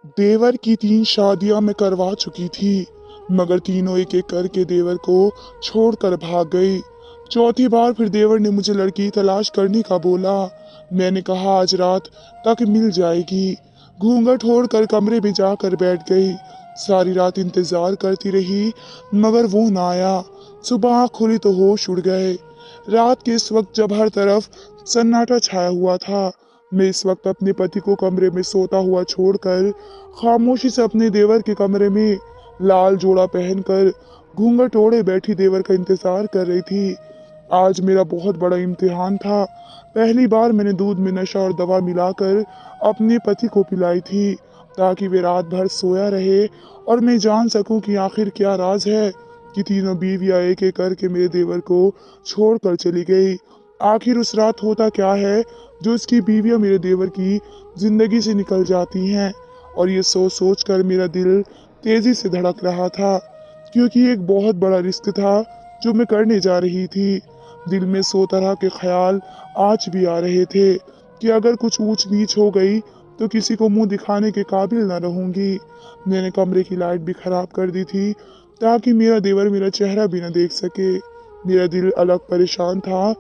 देवर की 3 शादियां मैं करवा चुकी थी, मगर तीनों एक-एक करके देवर को छोड़कर भाग गई। चौथी बार फिर देवर ने मुझे लड़की तलाश करने का बोला। मैंने कहा आज रात तक मिल जाएगी। घूंघट ओढ़कर कमरे में जाकर बैठ गई। सारी रात इंतजार करती रही, मगर वो ना आया। सुबह आँख खुली तो होश उड़ गए। रात के इस वक्त जब हर तरफ सन्नाटा छाया हुआ था, मैं इस वक्त अपने पति को कमरे में सोता हुआ छोड़कर खामोशी से अपने देवर के कमरे में लाल जोड़ा पहनकर घूंघट ओढ़े बैठी देवर का इंतजार कर रही थी। आज मेरा बहुत बड़ा इम्तिहान था। पहली बार मैंने दूध में नशा और दवा मिलाकर अपने पति को पिलाई थी, ताकि वे रात भर सोया रहे और मैं जान सकूं कि आखिर क्या राज है कि तीनों बीवियां एक एक करके मेरे देवर को छोड़कर चली गई। आखिर उस रात होता क्या है जो उसकी बीवियां मेरे देवर की जिंदगी से निकल जाती हैं। और ये सोच सोच कर मेरा दिल तेजी से धड़क रहा था, क्योंकि एक बहुत बड़ा रिस्क था जो मैं करने जा रही थी। दिल में 100 तरह के ख्याल आज भी आ रहे थे कि अगर कुछ ऊंच नीच हो गई तो किसी को मुंह दिखाने के काबिल न रहूंगी। मैंने कमरे की लाइट भी खराब कर दी थी, ताकि मेरा देवर मेरा चेहरा भी न देख सके। मेरा दिल अलग परेशान था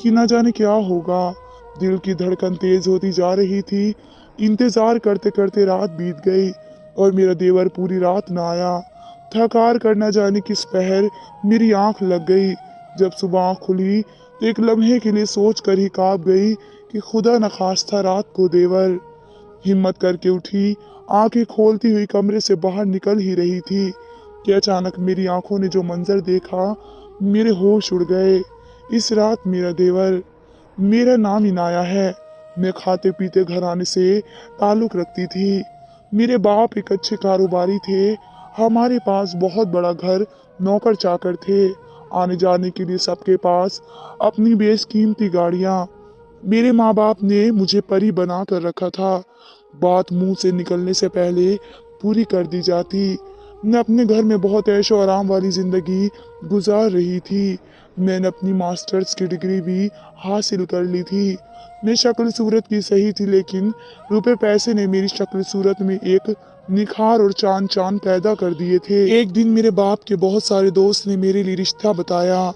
कि न जाने क्या होगा। दिल की धड़कन तेज होती जा रही थी। इंतजार करते करते रात बीत गई और मेरा देवर पूरी रात न आया। थकार कर न जाने किस पहर मेरी आंख लग गई। जब सुबह आँख खुली तो एक लम्हे के लिए सोच कर ही कांप गई कि खुदा न खास्ता रात को देवर। हिम्मत करके उठी, आंखें खोलती हुई कमरे से बाहर निकल ही रही थी कि अचानक मेरी आंखों ने जो मंजर देखा, मेरे होश उड़ गए। इस रात मेरा देवर, मेरा नाम इनाया है। मैं खाते पीते घराने से ताल्लुक रखती थी। मेरे बाप एक अच्छे कारोबारी थे। हमारे पास बहुत बड़ा घर, नौकर चाकर थे। आने जाने के लिए सबके पास अपनी बेशकीमती गाड़ियां। मेरे माँ बाप ने मुझे परी बना कर रखा था। बात मुंह से निकलने से पहले पूरी कर दी जाती। मैं अपने घर में बहुत ऐशो आराम वाली जिंदगी गुजार रही थी। मैंने अपनी मास्टर्स की डिग्री भी हासिल कर ली थी। मैं शक्ल सूरत की सही थी, लेकिन रुपए पैसे ने मेरी शक्ल सूरत में एक निखार और चांद चांद पैदा कर दिए थे। एक दिन मेरे बाप के बहुत सारे दोस्त ने मेरे लिए रिश्ता बताया।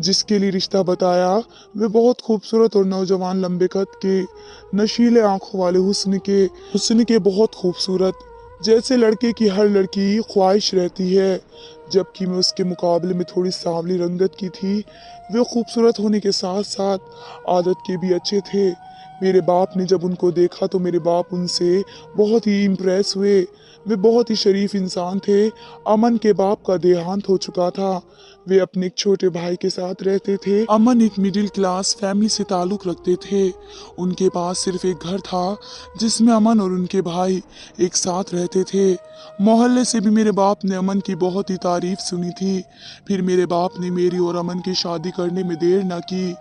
जिसके लिए रिश्ता बताया वे बहुत खूबसूरत और नौजवान, लंबे कद के, नशीले आंखों वाले, हुस्न के बहुत खूबसूरत, जैसे लड़के की हर लड़की ख्वाहिश रहती है। जबकि मैं उसके मुकाबले में थोड़ी सांवली रंगत की थी। वे खूबसूरत होने के साथ साथ आदत के भी अच्छे थे। मेरे बाप ने जब उनको देखा तो मेरे बाप उनसे बहुत ही इम्प्रेस हुए। वे बहुत ही शरीफ इंसान थे। अमन के बाप का देहांत हो चुका था। वे अपने एक छोटे भाई के साथ रहते थे। अमन एक मिडिल क्लास फैमिली से ताल्लुक रखते थे। उनके पास सिर्फ एक घर था जिसमें अमन और उनके भाई एक साथ रहते थे। मोहल्ले से भी मेरे बाप ने अमन की बहुत ही तारीफ सुनी थी। फिर मेरे बाप ने मेरी और अमन की शादी करने में देर न की,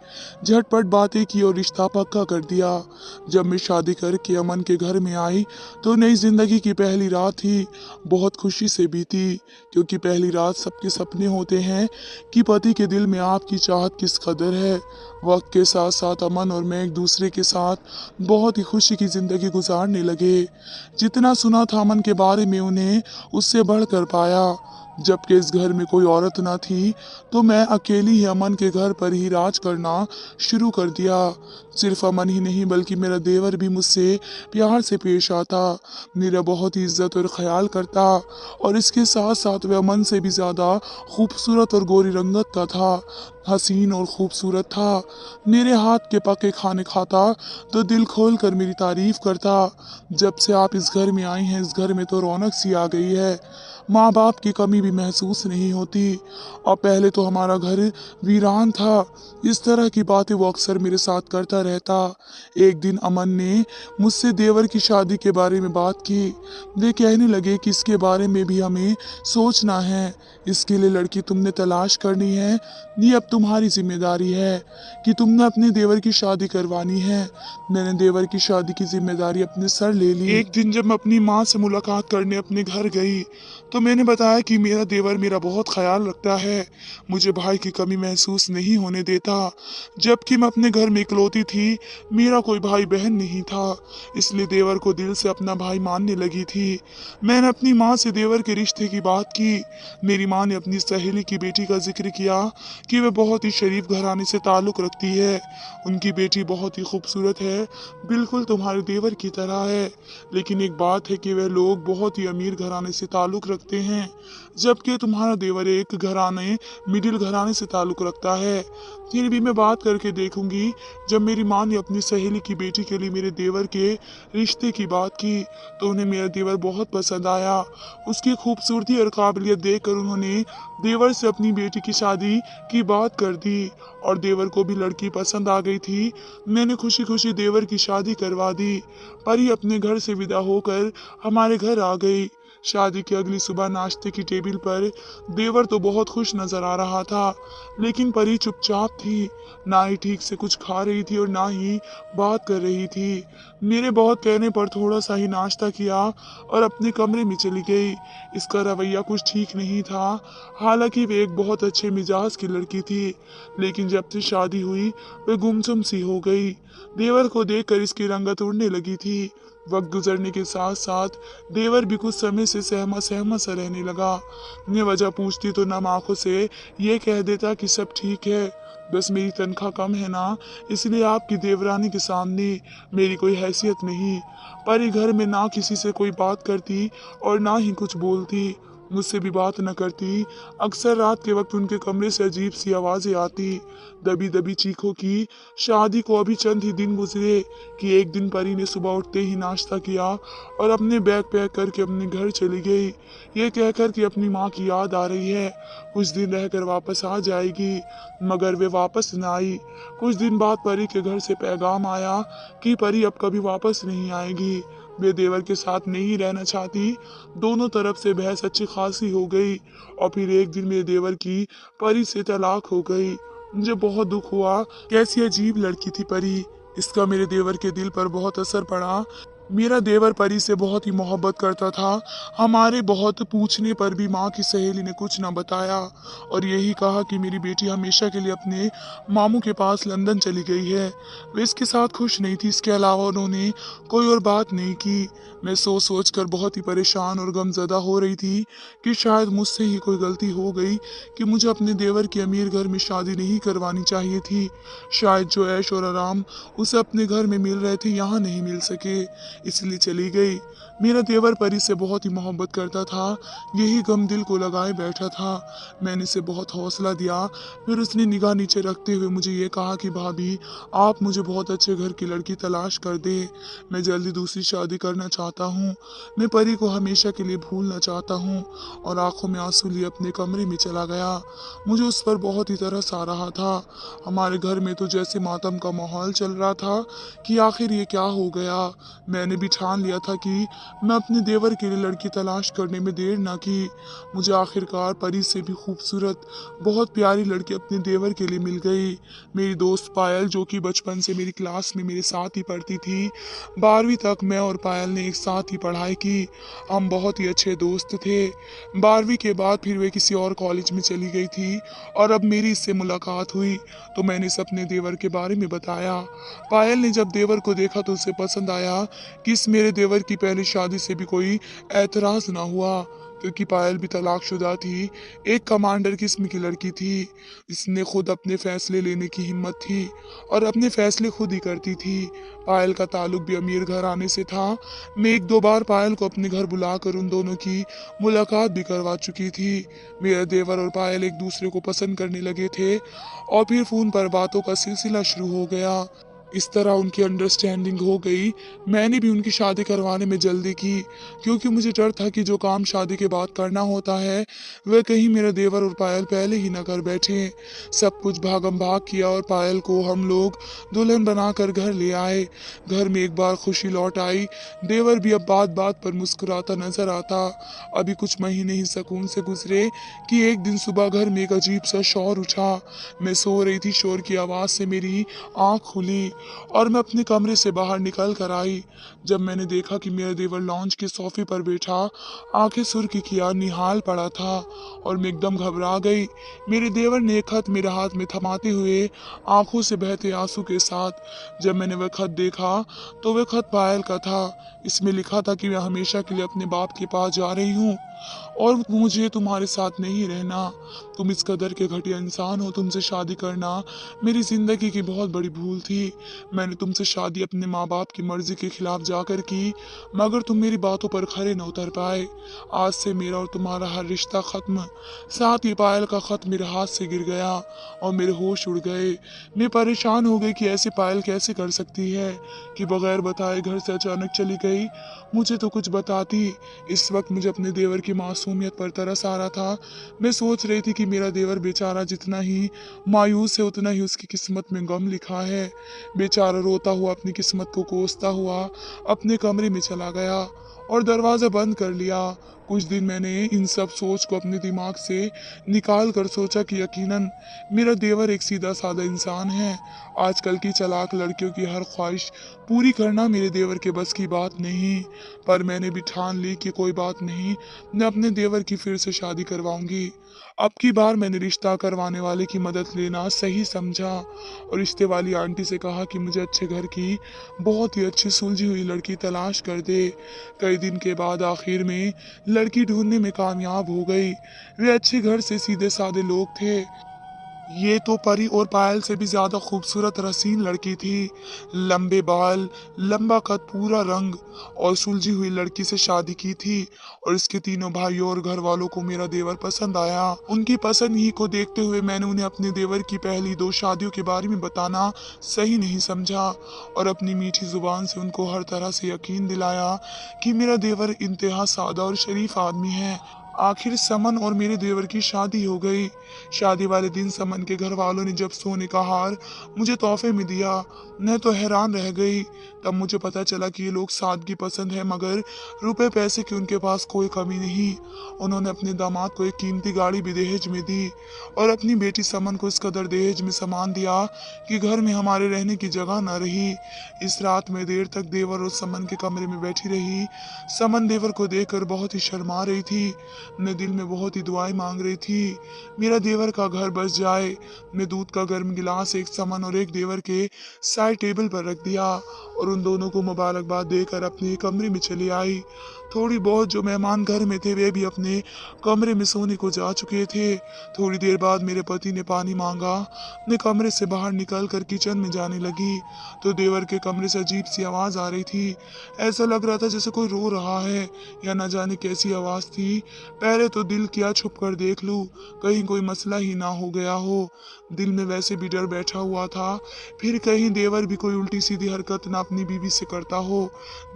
झटपट बातें की और रिश्ता पक्का कर दिया। जब मैं शादी करके अमन के घर में आई तो नई जिंदगी की पहली रात थी। बहुत खुशी से बीती, क्योंकि पहली रात सबके सपने होते हैं कि पति के दिल में आपकी चाहत किस कदर है। वक्त के साथ साथ अमन और मैं एक दूसरे के साथ बहुत ही खुशी की जिंदगी गुजारने लगे। जितना सुना था अमन के बारे में उन्हें उससे बढ़कर पाया। जबकि इस घर में कोई औरत ना थी तो मैं अकेली ही अमन के घर पर ही राज करना शुरू कर दिया। सिर्फ अमन ही नहीं बल्कि मेरा देवर भी मुझसे प्यार से पेश आता, मेरा बहुत ही इज्जत और ख्याल करता, और इसके साथ साथ वह अमन से भी ज़्यादा खूबसूरत और गोरी रंगत का था, हसीन और खूबसूरत था। मेरे हाथ के पके खाने खाता तो दिल खोल कर मेरी तारीफ करता। जब से आप इस घर में आई हैं, इस घर में तो रौनक सी आ गई है। माँ बाप की कमी भी महसूस नहीं होती। और पहले तो हमारा घर वीरान था। इस तरह की बातें वो अक्सर मेरे साथ करता रहता। एक दिन अमन ने मुझसे देवर की शादी के बारे में बात की। वे कहने लगे कि इसके बारे में भी हमें सोचना है। इसके लिए लड़की तुमने तलाश करनी है, ये अब तुम्हारी जिम्मेदारी है कि तुमने अपने देवर की शादी करवानी है। मैंने देवर की शादी की जिम्मेदारी अपने सर ले ली। एक दिन जब मैं अपनी माँ से मुलाकात करने अपने घर गई तो मैंने बताया कि मेरा देवर मेरा बहुत ख्याल रखता है, मुझे भाई की कमी महसूस नहीं होने देता। जबकि मैं अपने घर में इकलौती थी, मेरा कोई भाई बहन नहीं था, इसलिए देवर को दिल से अपना भाई मानने लगी थी। मैंने अपनी माँ से देवर के रिश्ते की बात की। मेरी माँ ने अपनी सहेली की बेटी का जिक्र किया कि वह बहुत ही शरीफ घराने से ताल्लुक़ रखती है। उनकी बेटी बहुत ही खूबसूरत है, बिल्कुल तुम्हारे देवर की तरह है। लेकिन एक बात है कि वह लोग बहुत ही अमीर घराने से ताल्लुक़ रखते हैं, जबकि तुम्हारा देवर एक घराने मिडिल घराने से ताल्लुक़ रखता है। फिर भी मैं बात करके देखूंगी। जब मेरी माँ ने अपनी सहेली की बेटी के लिए मेरे देवर के रिश्ते की बात की तो उन्हें मेरा देवर बहुत पसंद आया। उसकी खूबसूरती और काबिलियत देखकर उन्होंने देवर से अपनी बेटी की शादी की बात कर दी और देवर को भी लड़की पसंद आ गई थी। मैंने खुशी खुशी देवर की शादी करवा दी। परी अपने घर से विदा होकर हमारे घर आ गई। शादी की अगली सुबह नाश्ते की टेबल पर देवर तो बहुत खुश नजर आ रहा था, लेकिन परी चुपचाप थी, ना ही ठीक से कुछ खा रही थी और ना ही बात कर रही थी। मेरे बहुत कहने पर थोड़ा सा ही नाश्ता किया और अपने कमरे में चली गई। इसका रवैया कुछ ठीक नहीं था। हालांकि वे एक बहुत अच्छे मिजाज की लड़की थी, लेकिन जब से शादी हुई वे गुमसुम सी हो गई। देवर को देखकर इसकी रंगत उड़ने लगी थी। वक्त गुजरने के साथ साथ देवर भी कुछ समय से सहमा सहमा सा रहने लगा। मैं वजह पूछती तो नम आंखों से ये कह देता कि सब ठीक है, बस मेरी तनख्वाह कम है ना, इसलिए आपकी देवरानी के सामने मेरी कोई हैसियत नहीं। परी घर में ना किसी से कोई बात करती और ना ही कुछ बोलती, मुझसे भी बात न करती। अक्सर रात के वक्त उनके कमरे से अजीब सी आवाजें आती, दबी दबी चीखों की। शादी को अभी चंद ही दिन गुजरे कि एक दिन परी ने सुबह उठते ही नाश्ता किया और अपने बैग पैक करके अपने घर चली गई, ये कहकर कि अपनी माँ की याद आ रही है, कुछ दिन रहकर वापस आ जाएगी। मगर वे वापस न आई। कुछ दिन बाद परी के घर से पैगाम आया कि परी अब कभी वापस नहीं आएगी, वे देवर के साथ नहीं रहना चाहती। दोनों तरफ से बहस अच्छी खासी हो गई और फिर एक दिन मेरे देवर की परी से तलाक हो गई। मुझे बहुत दुख हुआ। कैसी अजीब लड़की थी परी, इसका मेरे देवर के दिल पर बहुत असर पड़ा। मेरा देवर परी से बहुत ही मोहब्बत करता था। हमारे बहुत पूछने पर भी माँ की सहेली ने कुछ न बताया और यही कहा कि मेरी बेटी हमेशा के लिए अपने मामू के पास लंदन चली गई है। वे इसके साथ खुश नहीं थी, इसके अलावा उन्होंने कोई और बात नहीं की। मैं सोच सोच कर बहुत ही परेशान और गमजदा हो रही थी कि शायद मुझसे ही कोई गलती हो गई कि मुझे अपने देवर के अमीर घर में शादी नहीं करवानी चाहिए थी। शायद जो ऐश और आराम उसे अपने घर में मिल रहे थे यहाँ नहीं मिल सके, इसलिए चली गई। मेरा देवर परी से बहुत ही मोहब्बत करता था, यही गम दिल को लगाए बैठा था। मैंने इसे बहुत हौसला दिया। फिर उसने निगाह नीचे रखते हुए मुझे ये कहा कि भाभी, आप मुझे बहुत अच्छे घर की लड़की तलाश कर दे, मैं जल्दी दूसरी शादी करना चाहता हूँ। मैं परी को हमेशा के लिए भूलना चाहता हूँ। और आंखों में आंसू लिए अपने कमरे में चला गया। मुझे उस पर बहुत ही तरस आ रहा था। हमारे घर में तो जैसे मातम का माहौल चल रहा था कि आखिर ये क्या हो गया। मैंने भी ठान लिया था कि मैं अपने देवर के लिए लड़की तलाश करने में देर ना की। मुझे आखिरकार परी से भी खूबसूरत बहुत प्यारी लड़की अपने देवर के लिए मिल गई। मेरी दोस्त पायल, जो कि बचपन से मेरी क्लास में मेरे साथ ही पढ़ती थी, 12वीं तक मैं और पायल ने एक साथ ही पढ़ाई की। हम बहुत ही अच्छे दोस्त थे। 12वीं के बाद फिर वे किसी और कॉलेज में चली गई थी और अब मेरी इससे मुलाकात हुई तो मैंने इसे अपने देवर के बारे में बताया। पायल ने जब देवर को देखा तो उसे पसंद आया कि इस मेरे देवर की पहली शादी से भी कोई ऐतराज ना हुआ, क्योंकि पायल भी तलाकशुदा थी, एक कमांडर किस्म की लड़की थी। इसने खुद अपने फैसले लेने की हिम्मत थी और अपने फैसले खुद ही करती थी। पायल का ताल्लुक भी अमीर घराने से था। मैं एक दो बार पायल को अपने घर बुलाकर उन दोनों की मुलाकात भी करवा चुकी थी। मेरा देवर और पायल एक दूसरे को पसंद करने लगे थे और फिर फोन पर बातों का सिलसिला शुरू हो गया। इस तरह उनकी अंडरस्टैंडिंग हो गई। मैंने भी उनकी शादी करवाने में जल्दी की, क्योंकि मुझे डर था कि जो काम शादी के बाद करना होता है वह कहीं मेरा देवर और पायल पहले ही न कर बैठे। सब कुछ भागम भाग किया और पायल को हम लोग दुल्हन बनाकर घर ले आए। घर में एक बार खुशी लौट आई। देवर भी अब बात बात पर मुस्कुराता नजर आता। अभी कुछ महीने ही सुकून से गुजरे कि एक दिन सुबह घर में एक अजीब सा शोर उठा। मैं सो रही थी, शोर की आवाज से मेरी आंख खुली और मैं अपने कमरे से बाहर निकल कर आई। जब मैंने देखा कि मेरा देवर लॉन्च के सोफे पर बैठा आंखें सुर्ख किया निहाल पड़ा था और मैं एकदम घबरा गई। मेरे देवर ने एक खत मेरे हाथ में थमाते हुए आंखों से बहते आंसू के साथ जब मैंने वह खत देखा तो वह खत पायल का था। इसमें लिखा था कि मैं हमेशा के लिए अपने बाप के पास जा रही हूँ और मुझे तुम्हारे साथ नहीं रहना। तुम इस कदर के घटिया इंसान हो, तुमसे शादी करना मेरी जिंदगी की बहुत बड़ी भूल थी। मैंने तुमसे शादी अपने माँ बाप की मर्जी के खिलाफ जाकर की, मगर तुम मेरी बातों पर खरे न उतर पाए। आज से मेरा और तुम्हारा हर रिश्ता खत्म। साथ ही पायल का खत मेरे हाथ से गिर गया और मेरे होश उड़ गए। मैं परेशान हो गई कि ऐसी पायल कैसे कर सकती है कि बगैर बताए घर से अचानक चली गई। मुझे तो कुछ बताती। इस वक्त मुझे अपने देवर की मासूमियत पर तरस आ रहा था। मैं सोच रही थी कि मेरा देवर बेचारा जितना ही मायूस है उतना ही उसकी किस्मत में गम लिखा है। बेचारा रोता हुआ अपनी किस्मत को कोसता हुआ अपने कमरे में चला गया और दरवाजा बंद कर लिया। कुछ दिन मैंने इन सब सोच को अपने दिमाग से निकाल कर सोचा कि यकीनन मेरा देवर एक सीधा साधा इंसान है। आजकल की चालाक लड़कियों की हर ख्वाहिश पूरी करना मेरे देवर के बस की बात नहीं। पर मैंने भी ठान ली कि कोई बात नहीं, मैं अपने देवर की फिर से शादी करवाऊंगी। अब की बार मैंने रिश्ता करवाने वाले की मदद लेना सही समझा और रिश्ते वाली आंटी से कहा कि मुझे अच्छे घर की बहुत ही अच्छी सुलझी हुई लड़की तलाश कर दे। कई दिन के बाद आखिर में लड़की ढूंढने में कामयाब हो गई। वे अच्छे घर से सीधे साधे लोग थे। ये तो परी और पायल से भी ज्यादा खूबसूरत रसीन लड़की थी। लंबे बाल, लंबा कद, पूरा रंग और सुलझी हुई लड़की से शादी की थी और इसके तीनों भाइयों और घर वालों को मेरा देवर पसंद आया। उनकी पसंद ही को देखते हुए मैंने उन्हें अपने देवर की पहली 2 शादियों के बारे में बताना सही नहीं समझा और अपनी मीठी जुबान से उनको हर तरह से यकीन दिलाया कि मेरा देवर इंतहा सादा और शरीफ आदमी है। आखिर समन और मेरे देवर की शादी हो गई। शादी वाले दिन समन के घर वालों ने जब सोने का हार मुझे तोहफे में दिया, मैं तो हैरान रह गई। तब मुझे पता चला कि ये लोग सादगी पसंद है, मगर रुपए पैसे की उनके पास कोई कमी नहीं। उन्होंने अपने दामाद को एक कीमती गाड़ी भी दहेज में दी और अपनी बेटी समन को इस कदर दहेज में सामान दिया कि घर में हमारे रहने की जगह न रही। इस रात में देर तक देवर और समन के कमरे में बैठी रही। समन देवर को देखकर बहुत ही शर्मा रही थी। मैं दिल में बहुत ही दुआएं मांग रही थी मेरा देवर का घर बस जाए। मैं दूध का गर्म गिलास एक समन और एक देवर के साइड टेबल पर रख दिया और उन दोनों को मुबारकबाद देकर अपने कमरे में चली आई। थोड़ी बहुत जो मेहमान घर में थे वे भी अपने कमरे में सोने को जा चुके थे। थोड़ी देर बाद मेरे पति ने पानी मांगा। मैं कमरे से बाहर निकल कर किचन में जाने लगी तो देवर के कमरे से अजीब सी आवाज आ रही थी। ऐसा लग रहा था जैसे कोई रो रहा है या न जाने कैसी आवाज थी। पहले तो दिल किया छुप कर देख लूं, कहीं कोई मसला ही ना हो गया हो। दिल में वैसे भी डर बैठा हुआ था, फिर कहीं देवर भी कोई उल्टी सीधी हरकत ना अपनी बीवी से करता हो।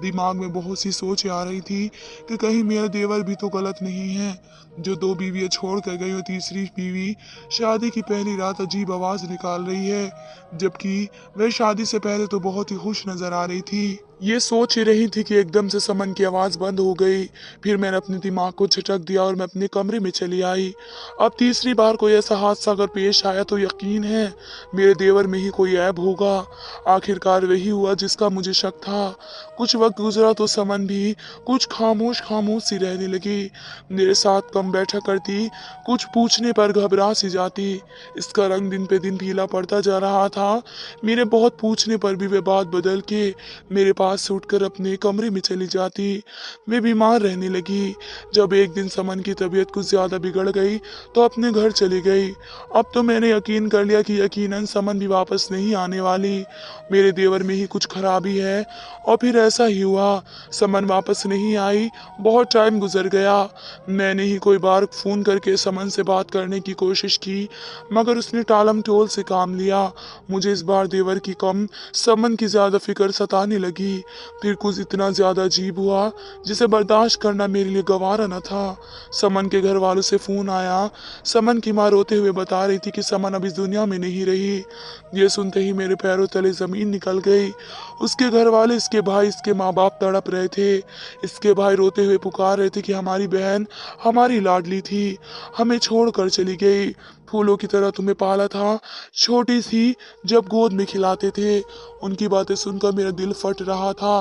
दिमाग में बहुत सी सोचें आ रही थी कि कहीं मेरा देवर भी तो गलत नहीं है जो 2 बीवियां छोड़ कर गई और तीसरी बीवी शादी की पहली रात अजीब आवाज निकाल रही है, जबकि वह शादी से पहले तो बहुत ही खुश नजर आ रही थी। ये सोच ही रही थी कि एकदम से समन की आवाज बंद हो गई। फिर मैंने अपने दिमाग को झटक दिया और मैं अपने कमरे में चली आई। अब तीसरी बार कोई ऐसा हादसा अगर पेश आया तो यकीन है मेरे देवर में ही कोई ऐब होगा। आखिरकार वही हुआ जिसका मुझे शक था। कुछ वक्त गुजरा तो समन भी कुछ खामोश खामोश सी रहने लगी। मेरे साथ कम बैठा करती, कुछ पूछने पर घबरा सी जाती। इसका रंग दिन पे दिन पीला पड़ता जा रहा था। मेरे बहुत पूछने पर भी वे बात बदल के मेरे पास से उठकर अपने कमरे में चली जाती। वे बीमार रहने लगी। जब एक दिन समन की तबीयत कुछ ज्यादा बिगड़ गई तो अपने घर चली गई। अब तो मैंने यकीन कर लिया कि यकीनन समन भी वापस नहीं आने वाली, मेरे देवर में ही कुछ खराबी है। और फिर ऐसा ही हुआ, समन वापस नहीं आई। बहुत टाइम गुजर गया। मैंने ही कोई बार फोन करके समन से बात करने की कोशिश की, मगर उसने टालम टोल से काम लिया। मुझे इस बार देवर की कम समन की ज्यादा फिक्र सताने लगी। फिर कुछ इतना ज्यादा अजीब हुआ जिसे बर्दाश्त करना मेरे लिए गवारा न था। समन के घर वालों से फोन आया। समन की माँ रोते हुए बता रही थी कि समन अब इस दुनिया में नहीं रही। ये सुनते ही मेरे पैरों तले जमीन निकल गई। उसके घर वाले, इसके भाई, इसके माँ बाप तड़प रहे थे। इसके भाई रोते हुए पुकार रहे थे कि हमारी बहन हमारी लाडली थी, हमें छोड़कर चली गई। फूलों की तरह तुम्हें पाला था, छोटी सी जब गोद में खिलाते थे। उनकी बातें सुनकर मेरा दिल फट रहा था।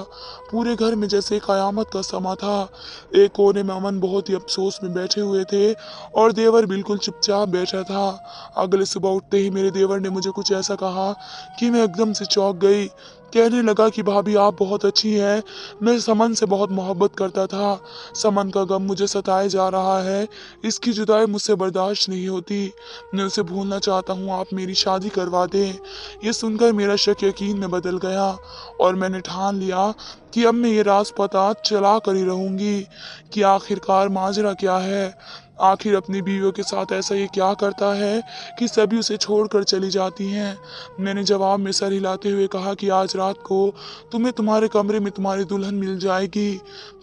पूरे घर में जैसे कयामत का समा था। एक कोने में अमन बहुत ही अफसोस में बैठे हुए थे और देवर बिल्कुल चुपचाप बैठा था। अगले सुबह उठते ही मेरे देवर ने मुझे कुछ ऐसा कहा कि मैं एकदम से चौंक गई। कहने लगा कि भाभी आप बहुत अच्छी हैं, मैं समन से बहुत मोहब्बत करता था। समन का गम मुझे सताए जा रहा है, इसकी जुदाई मुझसे बर्दाश्त नहीं होती। मैं उसे भूलना चाहता हूँ, आप मेरी शादी करवा दें। ये सुनकर मेरा शक यकीन में बदल गया और मैंने ठान लिया कि अब मैं ये राज पता चला कर ही रहूंगी कि आखिरकार माजरा क्या है। आखिर अपनी बीवियों के साथ ऐसा ये क्या करता है कि सभी उसे छोड़कर चली जाती हैं। मैंने जवाब में सर हिलाते हुए कहा कि आज रात को तुम्हें तुम्हारे कमरे में तुम्हारी दुल्हन मिल जाएगी।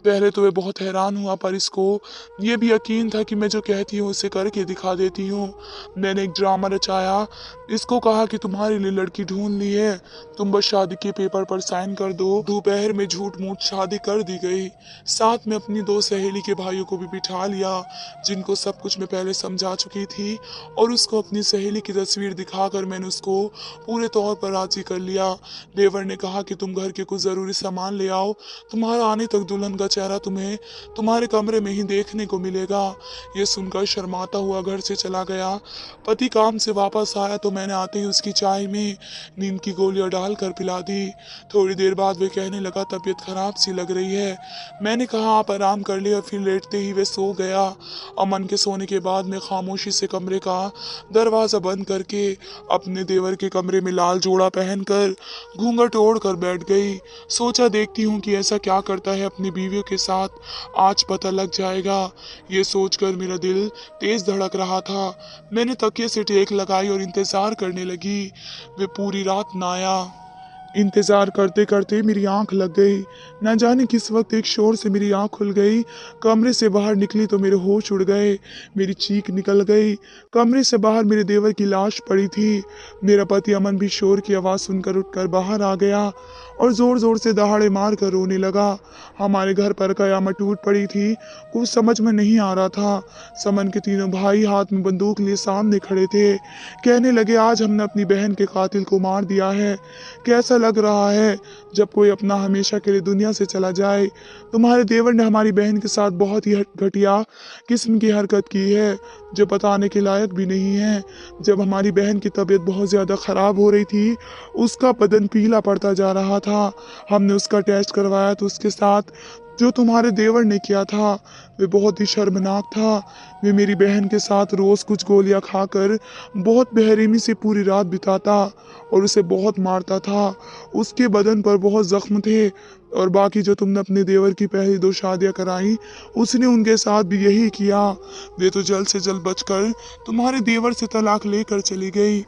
पहले तो वे बहुत हैरान हुआ, पर इसको ये भी यकीन था कि मैं जो कहती हूँ उसे करके दिखा देती हूँ। मैंने एक ड्रामा रचाया, इसको कहा कि तुम्हारे लिए लड़की ढूंढ ली है, तुम बस शादी के पेपर पर साइन कर दो। दोपहर में झूठ मूठ शादी कर दी गई। साथ में अपनी दो सहेली के भाइयों को भी बिठा लिया, जिनको सब कुछ मैं पहले समझा चुकी थी, और उसको अपनी सहेली की तस्वीर दिखाकर मैंने उसको पूरे तौर पर राजी कर लिया। देवर ने कहा कि तुम घर के कुछ जरूरी सामान ले आओ, तुम्हारा आने तक दुल्हन का चेहरा तुम्हें तुम्हारे कमरे में ही देखने को मिलेगा। ये सुनकर शर्माता हुआ घर से चला गया। पति काम से वापस आया तो मैंने आते ही उसकी चाय में नींद की गोलियां डालकर पिला दी। थोड़ी देर बाद वे कहने लगा तबीयत खराब सी लग रही है। मैंने कहा आप आराम कर ले, और फिर लेटते ही वे सो गया। अमन के सोने के बाद मैं खामोशी से कमरे का दरवाजा बंद करके अपने देवर के कमरे में लाल जोड़ा पहनकर घूंघट ओढ़ कर बैठ गई। सोचा देखती हूँ कि ऐसा क्या करता है अपनी बीवियों के साथ, आज पता लग जाएगा। ये सोचकर मेरा दिल तेज धड़क रहा था। मैंने तकिए से टेक लगाई और इंतजार करने लगी। वे पूरी रात ना आया। इंतजार करते करते मेरी आंख लग गई। न जाने किस वक्त एक शोर से मेरी आंख खुल गई। कमरे से बाहर निकली तो मेरे होश उड़ गए, मेरी चीख निकल गई। कमरे से बाहर मेरे देवर की लाश पड़ी थी। मेरा पति अमन भी शोर की आवाज सुनकर उठकर बाहर आ गया और जोर जोर से दहाड़े मार कर रोने लगा। हमारे घर पर कयामत टूट पड़ी थी। कुछ समझ में नहीं आ रहा था। समन के तीनों भाई हाथ में बंदूक लिए सामने खड़े थे। कहने लगे आज हमने अपनी बहन के कातिल को मार दिया है। कैसा लग रहा है जब कोई अपना हमेशा के लिए दुनिया से चला जाए। तुम्हारे देवर ने हमारी बहन के साथ बहुत ही घटिया किस्म की हरकत की है, जो बताने के लायक भी नहीं है। जब हमारी बहन की तबीयत बहुत ज्यादा खराब हो रही थी, उसका बदन पीला पड़ता जा रहा था, हमने उसका टेस्ट करवाया तो उसके साथ जो तुम्हारे देवर ने किया था वे बहुत ही शर्मनाक था। वे मेरी बहन के साथ रोज कुछ गोलियां खाकर बहुत बेरहमी से पूरी रात बिताता और उसे बहुत मारता था। उसके बदन पर बहुत जख्म थे, और बाकी जो तुमने अपने देवर की पहली दो शादियां कराई उसने उनके साथ भी यही किया। वे तो जल्द से जल्द बचकर तुम्हारे देवर से तलाक लेकर चली गई,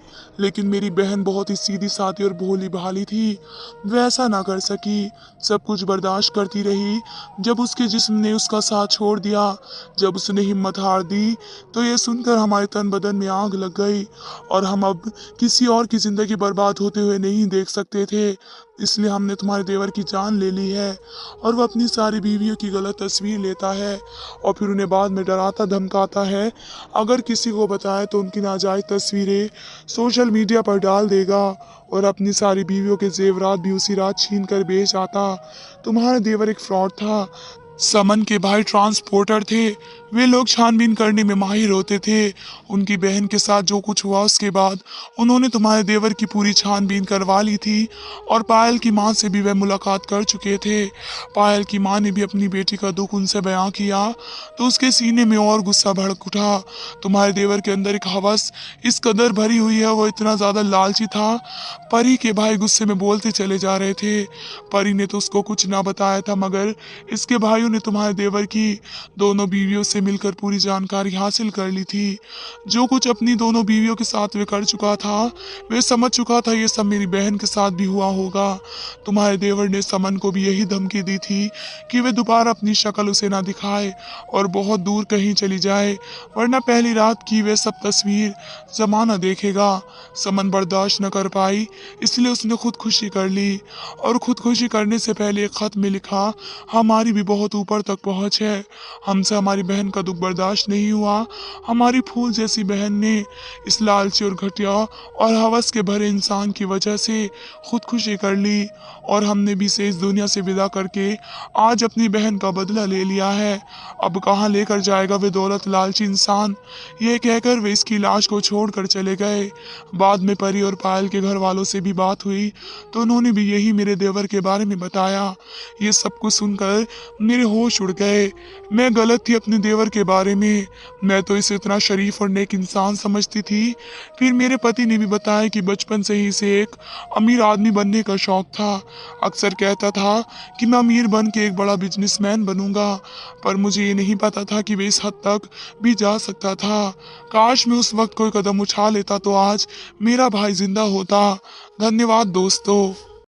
लेकिन मेरी बहन बहुत ही सीधी सादी और भोली भाली थी, वह ऐसा ना कर सकी। सब कुछ बर्दाश्त करती रही। जब उसके जिस्म ने उसका साथ छोड़ दिया, जब उसने हिम्मत हार दी, तो ये सुनकर हमारे तन बदन में आग लग गई और हम अब किसी और की जिंदगी बर्बाद होते हुए नहीं देख सकते थे। इसलिए हमने तुम्हारे देवर की जान ले ली है। और वह अपनी सारी बीवियों की गलत तस्वीर लेता है और फिर उन्हें बाद में डराता धमकाता है। अगर किसी को बताए तो उनकी नाजायज तस्वीरें सोशल मीडिया पर डाल देगा और अपनी सारी बीवियों के जेवरात भी उसी रात छीन कर बेच आता। तुम्हारा देवर एक फ्रॉड था। समन के भाई ट्रांसपोर्टर थे। वे लोग छानबीन करने में माहिर होते थे। उनकी बहन के साथ जो कुछ हुआ उसके बाद उन्होंने तुम्हारे देवर की पूरी छानबीन करवा ली थी और पायल की मां से भी वह मुलाकात कर चुके थे। पायल की मां ने भी अपनी बेटी का दुख उनसे बयां किया तो उसके सीने में और गुस्सा भड़क उठा। तुम्हारे देवर के अंदर एक हवस इस कदर भरी हुई है, वो इतना ज्यादा लालची था। परी के भाई गुस्से में बोलते चले जा रहे थे। परी ने तो उसको कुछ ना बताया था, मगर इसके भाइयों ने तुम्हारे देवर की दोनों बीवियों से मिलकर पूरी जानकारी हासिल कर ली थी। जो कुछ अपनी दोनों बीवियों के साथ वे कर चुका था, वे समझ चुका था ये सब मेरी बहन के साथ भी हुआ होगा। तुम्हारे देवर ने समन को भी यही धमकी दी थी कि वे दोबारा अपनी शक्ल उसे ना दिखाए और बहुत दूर कहीं चली जाए, वरना पहली रात की वे सब तस्वीर जमाना देखेगा। समन बर्दाश्त न कर पाई, इसलिए उसने खुदकुशी कर ली और खुदकुशी करने से पहले एक खत में लिखा, हमारी भी बहुत ऊपर तक पहुंच है, हमसे हमारी बहन बहन का दुख बर्दाश्त नहीं हुआ। हमारी फूल जैसी बहन ने इस लालची और घटिया और हवस के भरे इंसान की वजह से खुदकुशी कर ली और हमने भी इसे इस दुनिया से विदा करके आज अपनी बहन का बदला ले लिया है। अब कहाँ लेकर जाएगा वे दौलत लालची इंसान। यह कहकर वे इसकी लाश को छोड़कर चले गए। बाद में परी और पायल के घर वालों से भी बात हुई तो उन्होंने भी यही मेरे देवर के बारे में बताया। ये सब कुछ सुनकर मेरे होश उड़ गए। मैं गलत थी अपने देवर के बारे में। मैं तो इसे इतना शरीफ और नेक इंसान समझती थी। फिर मेरे पति ने भी बताया कि बचपन से ही इसे एक अमीर आदमी बनने का शौक था। अक्सर कहता था कि मैं अमीर बन के एक बड़ा बिजनेसमैन बनूंगा, पर मुझे ये नहीं पता था कि वे इस हद तक भी जा सकता था। काश मैं उस वक्त कोई कदम उठा लेता तो आज मेरा भाई जिंदा होता। धन्यवाद दोस्तों।